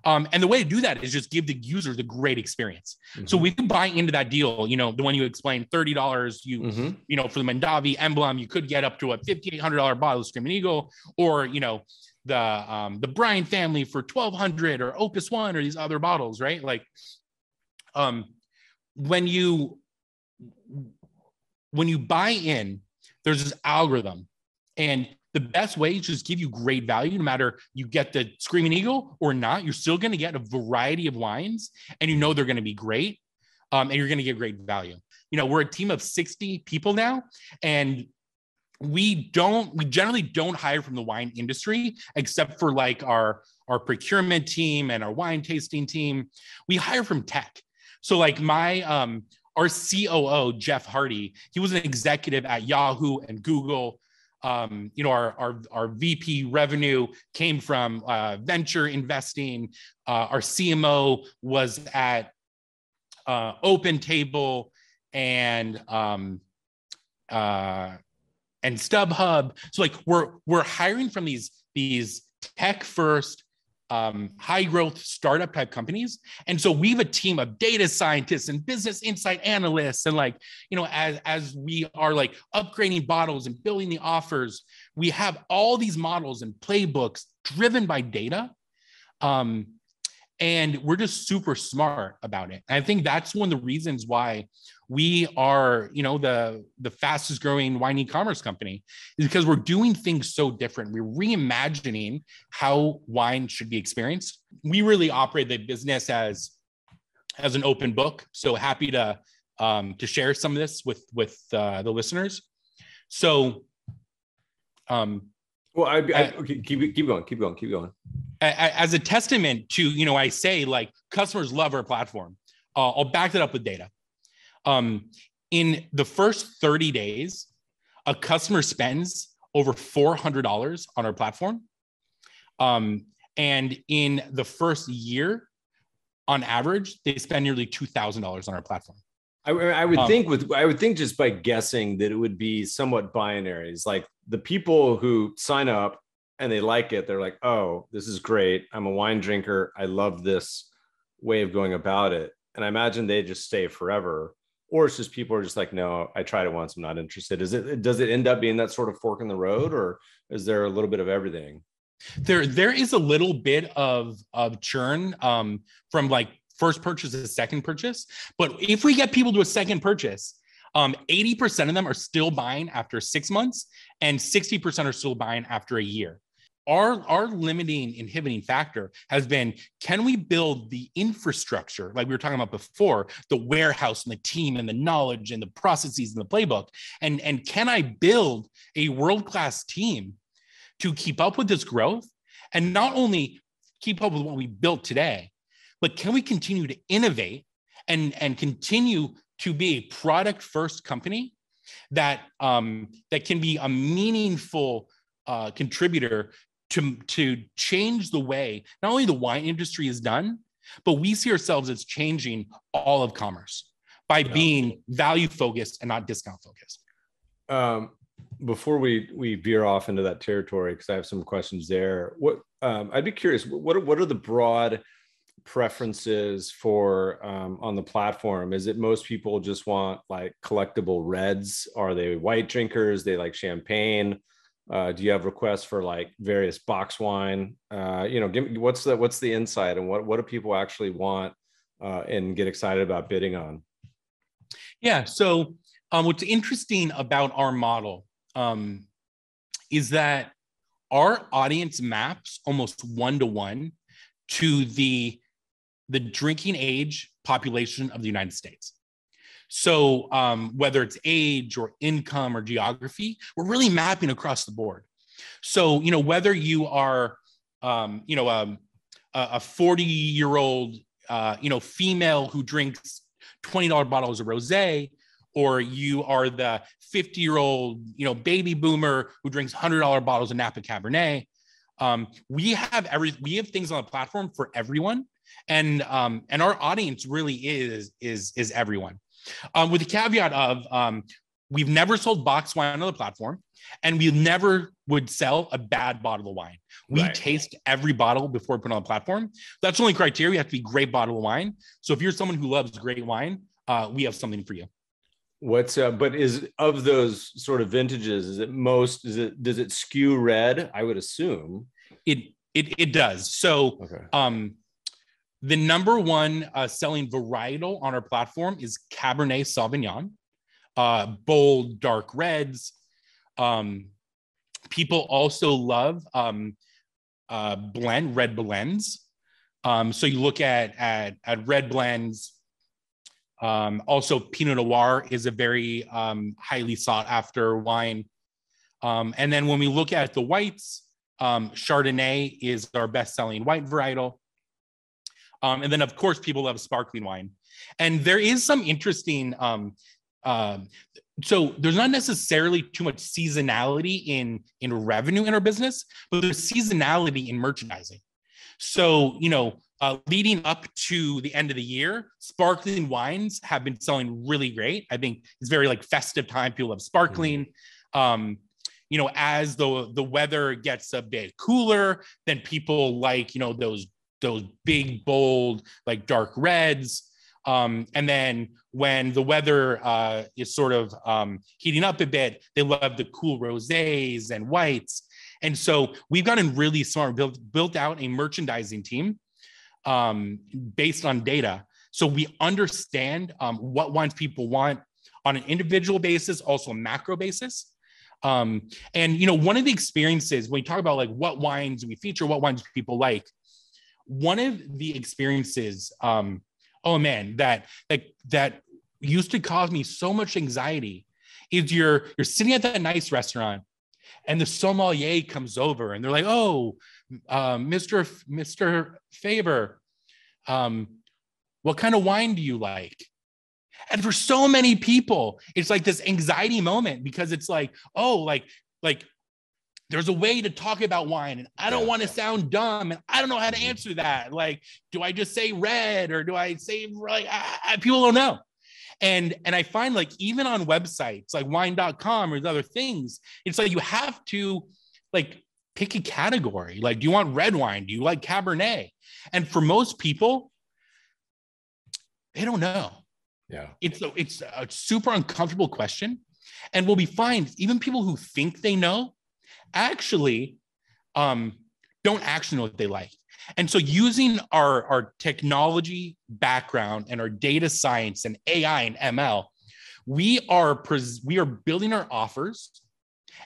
And the way to do that is just give the users a great experience. Mm-hmm. So we can buy into that deal, the one you explained, $30, for the Mandavi emblem, you could get up to a $5,800 bottle of Screaming Eagle, or, the Bryan family for $1,200, or Opus One, or these other bottles, right? Like, when you buy in, there's this algorithm, and the best way is just give you great value. No matter you get the Screaming Eagle or not, you're still going to get a variety of wines, and they're going to be great, and you're going to get great value. We're a team of 60 people now, and we generally don't hire from the wine industry, except for like our procurement team and our wine tasting team. We hire from tech. So like our COO, Jeff Hardy, he was an executive at Yahoo and Google. our VP revenue came from venture investing. Our CMO was at Open Table and StubHub. So like we're hiring from these tech first, high growth startup type companies. And so we have a team of data scientists and business insight analysts. And like, as we are like upgrading bottles and building the offers, we have all these models and playbooks driven by data. And we're just super smart about it. And I think that's one of the reasons why we are, the fastest growing wine e-commerce company, is because we're doing things so different. We're reimagining how wine should be experienced. We really operate the business as an open book. So happy to share some of this with the listeners. So, okay, keep going. As a testament to, I say like customers love our platform. I'll back that up with data. In the first 30 days, a customer spends over $400 on our platform. And in the first year, on average, they spend nearly $2,000 on our platform. I would think just by guessing that it would be somewhat binaries. Like the people who sign up and they like it, they're like, oh, this is great. I'm a wine drinker. I love this way of going about it. And I imagine they just stay forever. Or it's just people are just like, no, I tried it once, I'm not interested. Does it end up being that sort of fork in the road, or is there a little bit of everything? There is a little bit of churn from like first purchase to second purchase. But if we get people to a second purchase, 80% of them are still buying after 6 months, and 60% are still buying after a year. Our limiting inhibiting factor has been, can we build the infrastructure like we were talking about before, the warehouse and the team and the knowledge and the processes and the playbook, and can I build a world-class team to keep up with this growth, and not only keep up with what we built today, but can we continue to innovate and continue to be a product first company that can be a meaningful contributor to change the way not only the wine industry is done, but we see ourselves as changing all of commerce by being value focused and not discount focused. Before we veer off into that territory, because I have some questions there, I'd be curious, what are the broad preferences for on the platform? Is it most people just want like collectible reds? Are they white drinkers? They like champagne? Do you have requests for like various box wine? Give me, what's the insight, and what do people actually want and get excited about bidding on? Yeah. So what's interesting about our model is that our audience maps almost 1-to-1 to the drinking age population of the United States. So whether it's age or income or geography, we're really mapping across the board. So, whether you are, a 40-year-old, female who drinks $20 bottles of rosé, or you are the 50-year-old, baby boomer who drinks $100 bottles of Napa Cabernet, we have things on the platform for everyone. And our audience really is everyone. With the caveat of we've never sold box wine on the platform, and we never would sell a bad bottle of wine. We taste every bottle before we put it on the platform. That's the only criteria. We have to be great bottle of wine. So if you're someone who loves great wine, we have something for you. But is of those sort of vintages, does it skew red? I would assume it does. So okay. The number one selling varietal on our platform is Cabernet Sauvignon, bold, dark reds. People also love red blends. So you look at red blends. Also, Pinot Noir is a very highly sought after wine. And then when we look at the whites, Chardonnay is our best selling white varietal. And then, of course, people love sparkling wine. And there is some interesting Um, so there's not necessarily too much seasonality in revenue in our business, but there's seasonality in merchandising. So, leading up to the end of the year, sparkling wines have been selling really great. I think it's very like festive time. People love sparkling. As the weather gets a bit cooler, then people like, those big, bold, like dark reds. And then when the weather is sort of heating up a bit, they love the cool rosés and whites. And so we've gotten really smart, built out a merchandising team based on data. So we understand what wines people want on an individual basis, also a macro basis. And one of the experiences when we talk about like what wines we feature, what wines people like, one of the experiences, that used to cause me so much anxiety is you're sitting at that nice restaurant and the sommelier comes over and they're like, "Oh, Mr. Faber, what kind of wine do you like?" And for so many people, it's like this anxiety moment because it's like, oh, like there's a way to talk about wine and I don't want to sound dumb and I don't know how to answer that. Like, do I just say red or do I say like, people don't know. And I find like even on websites like wine.com or other things, it's like you have to like pick a category. Like, do you want red wine? Do you like Cabernet? And for most people, they don't know. Yeah. It's a super uncomfortable question. And what we find, even people who think they know actually don't actually know what they like. And so using our technology background and our data science and AI and ML, we are building our offers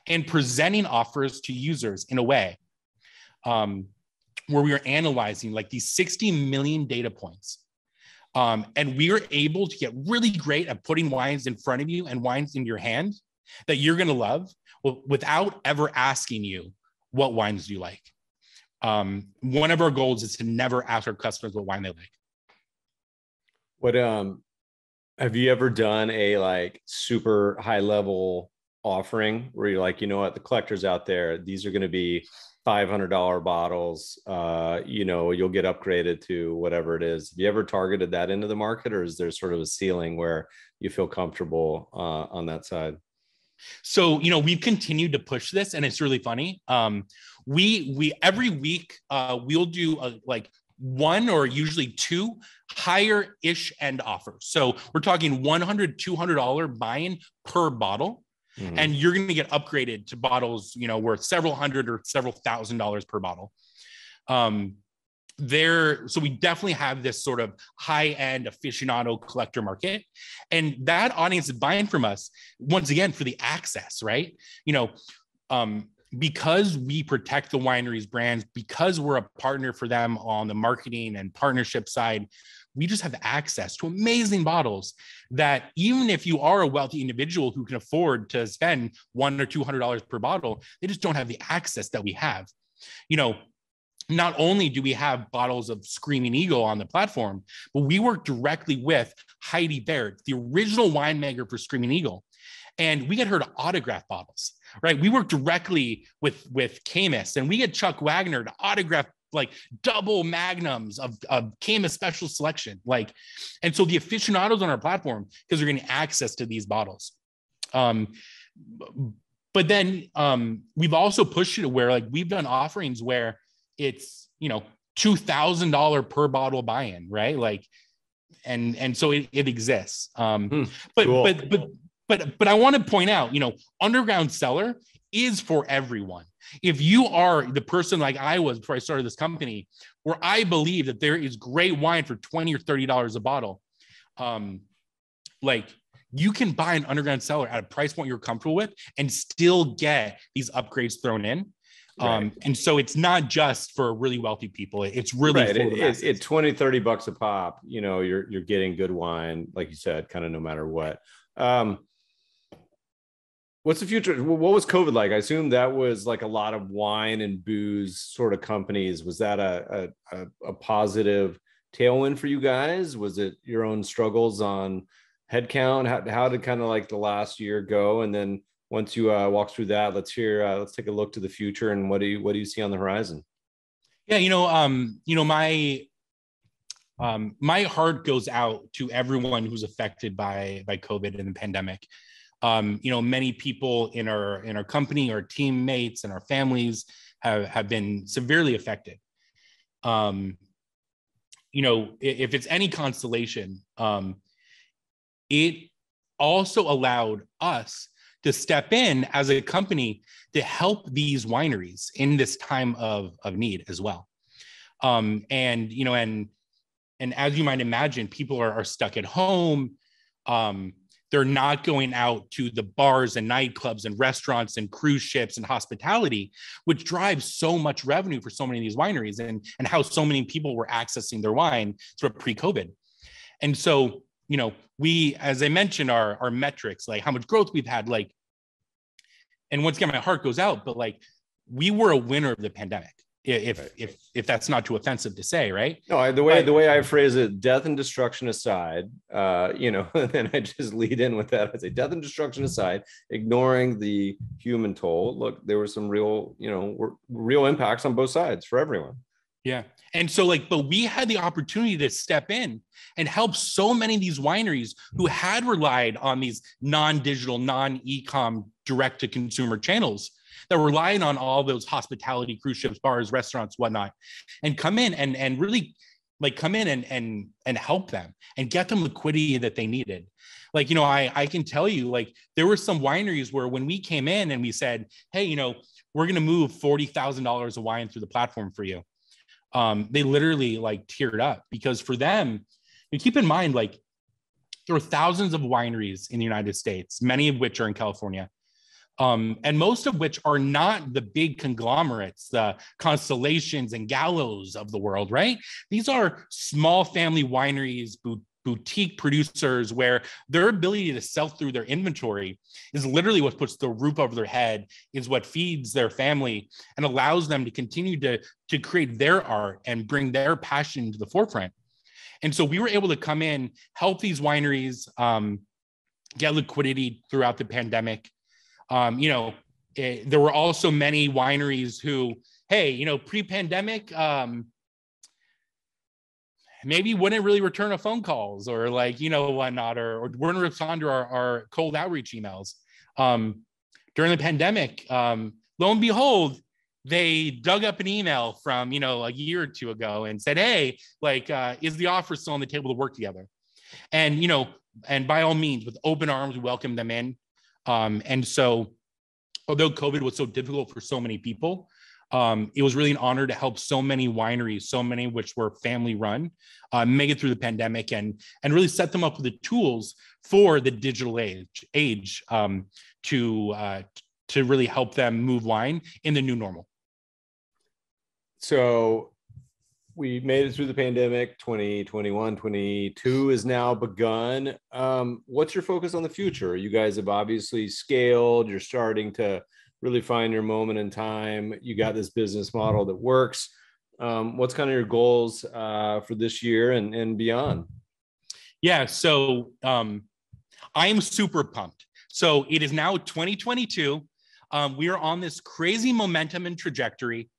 and presenting offers to users in a way where we are analyzing like these 60 million data points. And we are able to get really great at putting wines in front of you and wines in your hand that you're going to love without ever asking you, what wines do you like? One of our goals is to never ask our customers what wine they like. What have you ever done a like super high level offering where you're like, you know what, the collectors out there, these are going to be $500 bottles, you'll get upgraded to whatever it is. Have you ever targeted that into the market, or is there sort of a ceiling where you feel comfortable on that side? So, we've continued to push this and it's really funny. We every week we'll do like one or usually two higher ish end offers. So we're talking $100, $200 buy-in per bottle. Mm-hmm. And you're going to get upgraded to bottles, worth several hundred or several $1,000s per bottle. So we definitely have this sort of high-end aficionado collector market. And that audience is buying from us, once again, for the access, right? Because we protect the winery's brands, because we're a partner for them on the marketing and partnership side, we just have access to amazing bottles that even if you are a wealthy individual who can afford to spend $100 or $200 per bottle, they just don't have the access that we have. Not only do we have bottles of Screaming Eagle on the platform, but we work directly with Heidi Baird, the original winemaker for Screaming Eagle. And we get her to autograph bottles, right? We work directly with Camus, and we get Chuck Wagner to autograph like double magnums of Camus special selection. And so the aficionados on our platform, because they're getting access to these bottles. But then we've also pushed it to where like we've done offerings where it's, $2,000 per bottle buy-in, right? And so it exists. Cool. But I want to point out, Underground Cellar is for everyone. If you are the person like I was before I started this company, where I believe that there is great wine for $20 or $30 a bottle, you can buy an Underground Cellar at a price point you're comfortable with and still get these upgrades thrown in. Right. And so it's not just for really wealthy people. It's really right. It's $20, $30 a pop. You're getting good wine, like you said, kind of no matter what. What's the future? What was COVID like? I assume that was like a lot of wine and booze sort of companies. Was that a positive tailwind for you guys? Was it your own struggles on headcount? How did kind of like the last year go? And then once you walk through that, let's take a look to the future, and what do you see on the horizon? Yeah, my heart goes out to everyone who's affected by COVID and the pandemic. Many people in our company, our teammates, and our families have been severely affected. If it's any consolation, it also allowed us to step in as a company to help these wineries in this time of need as well. And as you might imagine, people are stuck at home. They're not going out to the bars and nightclubs and restaurants and cruise ships and hospitality, which drives so much revenue for so many of these wineries, and how so many people were accessing their wine sort of pre-COVID. And so, we, as I mentioned, our metrics, like how much growth we've had, like, and once again, my heart goes out, but like, we were a winner of the pandemic. If that's not too offensive to say, right? No, the way I phrase it, death and destruction aside, and then I just lead in with that. I say, death and destruction aside, ignoring the human toll. Look, there were some real impacts on both sides for everyone. Yeah. And so but we had the opportunity to step in and help so many of these wineries who had relied on these non-digital, non-e-com direct to consumer channels, that were relying on all those hospitality, cruise ships, bars, restaurants, whatnot, and come in and really come in and help them and get them liquidity that they needed. I can tell you, there were some wineries where when we came in and we said, hey, we're going to move $40,000 of wine through the platform for you. They literally teared up, because for them, you keep in mind, there are thousands of wineries in the United States, many of which are in California. And most of which are not the big conglomerates, the Constellations and Gallows of the world, right? These are small family wineries, boutique producers, where their ability to sell through their inventory is literally what puts the roof over their head, is what feeds their family, and allows them to continue to create their art and bring their passion to the forefront. And so we were able to come in, help these wineries get liquidity throughout the pandemic. There were also many wineries who, hey, pre-pandemic, maybe wouldn't really return a phone calls or whatnot, or wouldn't respond to our cold outreach emails. During the pandemic, lo and behold, they dug up an email from, a year or two ago and said, hey, is the offer still on the table to work together? And, and by all means, with open arms, we welcomed them in. And so, although COVID was so difficult for so many people, it was really an honor to help so many wineries, so many of which were family run, make it through the pandemic and really set them up with the tools for the digital age to really help them move wine in the new normal. So we made it through the pandemic. 2021, 22 is now begun. What's your focus on the future? You guys have obviously scaled. You're starting to really find your moment in time. You got this business model that works. What's kind of your goals for this year and beyond? Yeah, so I am super pumped. So it is now 2022. We are on this crazy momentum and trajectory.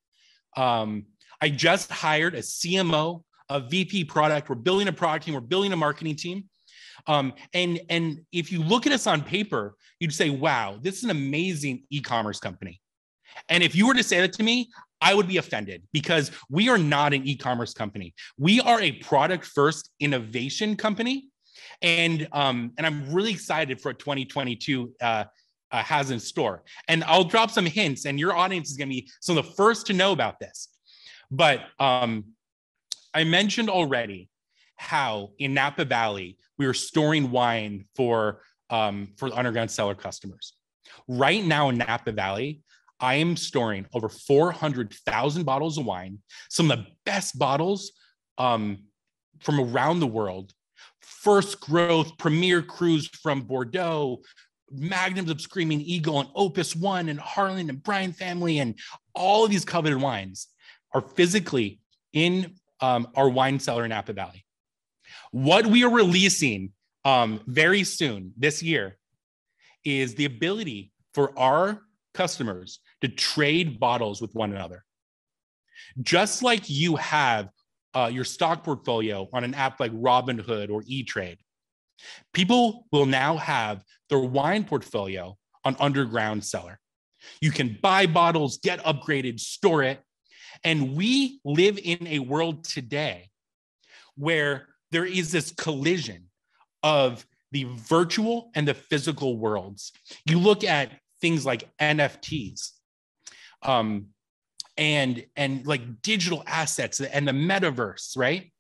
I just hired a CMO, a VP product. We're building a product team. We're building a marketing team. And if you look at us on paper, you'd say, wow, this is an amazing e-commerce company. And if you were to say that to me, I would be offended, because we are not an e-commerce company. We are a product first innovation company. And I'm really excited for what 2022 has in store. And I'll drop some hints, and your audience is going to be some of the first to know about this. But I mentioned already how in Napa Valley, we are storing wine for the Underground Cellar customers. Right now in Napa Valley, I am storing over 400,000 bottles of wine, some of the best bottles from around the world. First Growth, Premier Cruise from Bordeaux, Magnums of Screaming Eagle, and Opus One, and Harlan and Bryan Family, and all of these coveted wines are physically in our wine cellar in Napa Valley. What we are releasing very soon this year is the ability for our customers to trade bottles with one another. Just like you have your stock portfolio on an app like Robinhood or E-Trade, people will now have their wine portfolio on Underground Cellar. You can buy bottles, get upgraded, store it. And we live in a world today where there is this collision of the virtual and the physical worlds. You look at things like NFTs, and like digital assets and the metaverse, right?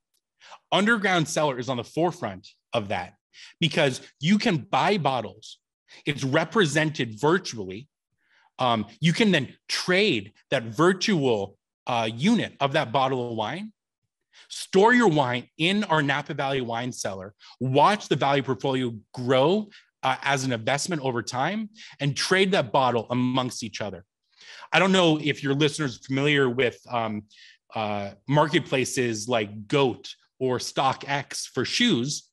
Underground Cellar is on the forefront of that because you can buy bottles. It's represented virtually. You can then trade that virtual unit of that bottle of wine, store your wine in our Napa Valley wine cellar, watch the value portfolio grow as an investment over time, and trade that bottle amongst each other. I don't know if your listeners are familiar with marketplaces like GOAT or StockX for shoes.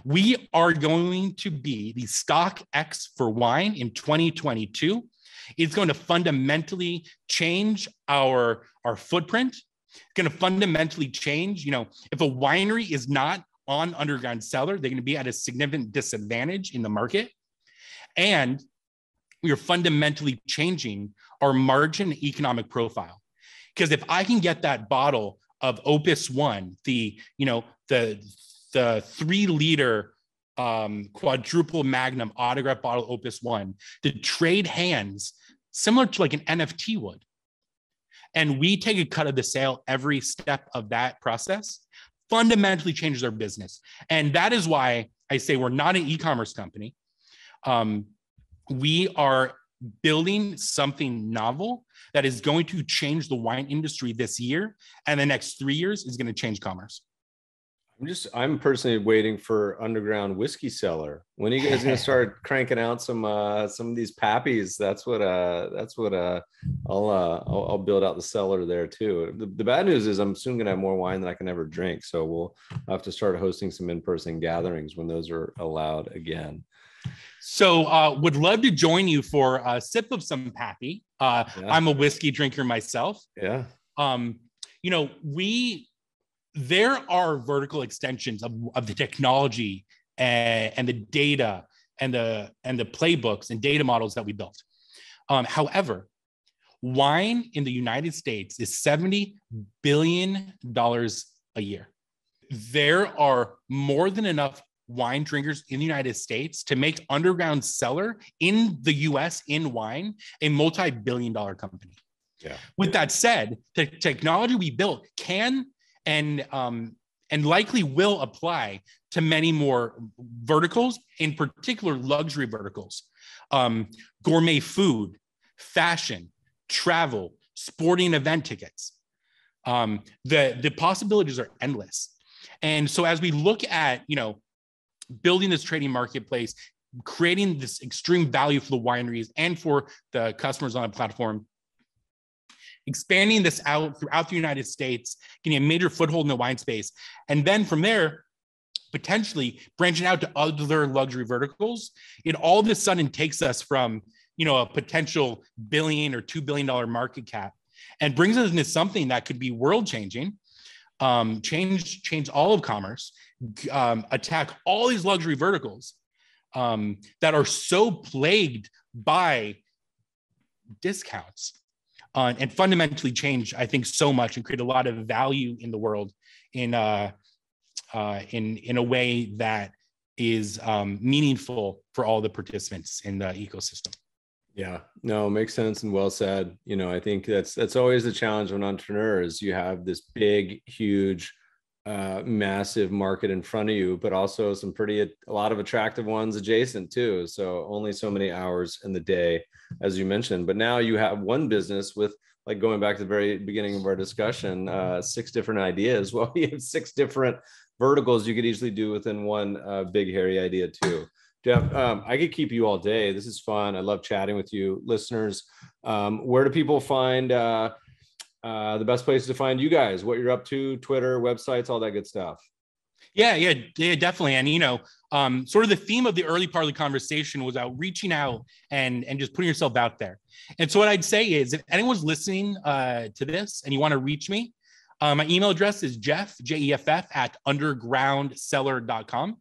We are going to be the StockX for wine in 2022. It's going to fundamentally change our footprint. It's going to fundamentally change, if a winery is not on Underground Cellar, they're going to be at a significant disadvantage in the market. And we are fundamentally changing our margin economic profile. Because if I can get that bottle of Opus One, the 3-liter quadruple magnum autograph bottle Opus One, to trade hands similar to like an NFT would, and we take a cut of the sale every step of that process, fundamentally changes our business. And that is why I say we're not an e-commerce company. We are building something novel that is going to change the wine industry this year, and the next 3 years is going to change commerce. I'm personally waiting for Underground Whiskey Cellar. When are you guys going to start cranking out some of these pappies? That's what I'll build out the cellar there too. The bad news is I'm soon going to have more wine than I can ever drink. So we'll have to start hosting some in-person gatherings when those are allowed again. So would love to join you for a sip of some pappy. I'm a whiskey drinker myself. Yeah. There are vertical extensions of the technology and the data and the playbooks and data models that we built. However, wine in the United States is $70 billion a year. There are more than enough wine drinkers in the United States to make Underground Cellar in the US in wine a multi-billion-dollar company. Yeah. With that said, the technology we built can and likely will apply to many more verticals, in particular luxury verticals, gourmet food, fashion, travel, sporting event tickets. The possibilities are endless. And so as we look at, building this trading marketplace, creating this extreme value for the wineries and for the customers on the platform, expanding this out throughout the United States, getting a major foothold in the wine space. And then from there, potentially branching out to other luxury verticals, it all of a sudden takes us from, a potential $1 billion or $2 billion market cap and brings us into something that could be world changing, change all of commerce, attack all these luxury verticals that are so plagued by discounts. And fundamentally change, I think, so much and create a lot of value in the world in a way that is meaningful for all the participants in the ecosystem. Yeah, no, makes sense and well said. I think that's always the challenge when entrepreneurs. You have this big, huge, massive market in front of you, but also a lot of attractive ones adjacent too. So only so many hours in the day, as you mentioned. But now you have one business with, like, going back to the very beginning of our discussion, 6 different ideas. Well, you have 6 different verticals you could easily do within one big hairy idea too. Jeff, I could keep you all day. This is fun. I love chatting with you, listeners. Where do people find the best places to find you guys? What you're up to? Twitter, websites, all that good stuff. Yeah, definitely. And, sort of the theme of the early part of the conversation was about reaching out and just putting yourself out there. And so what I'd say is if anyone's listening to this and you want to reach me, my email address is Jeff, Jeff, at undergroundcellar.com.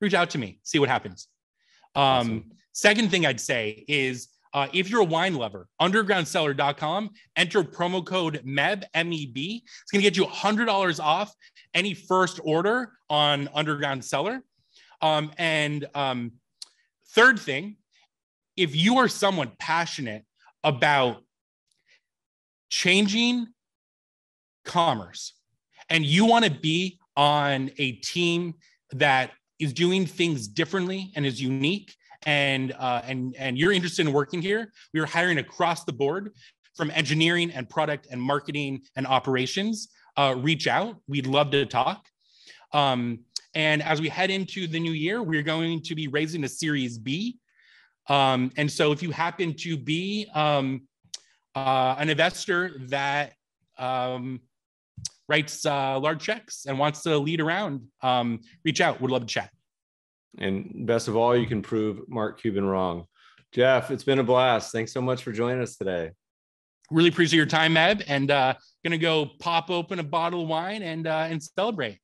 Reach out to me, see what happens. Awesome. Second thing I'd say is if you're a wine lover, undergroundcellar.com, enter promo code MEB, M-E-B. It's going to get you $100 off any first order on Underground Cellar. Third thing, if you are someone passionate about changing commerce and you want to be on a team that is doing things differently and is unique, and you're interested in working here, we are hiring across the board from engineering and product and marketing and operations. Reach out. We'd love to talk. And as we head into the new year, we're going to be raising a Series B. And so if you happen to be an investor that writes large checks and wants to lead around, reach out. Would love to chat. And best of all, you can prove Mark Cuban wrong. Jeff, it's been a blast. Thanks so much for joining us today. Really appreciate your time, Meb, and gonna go pop open a bottle of wine and celebrate.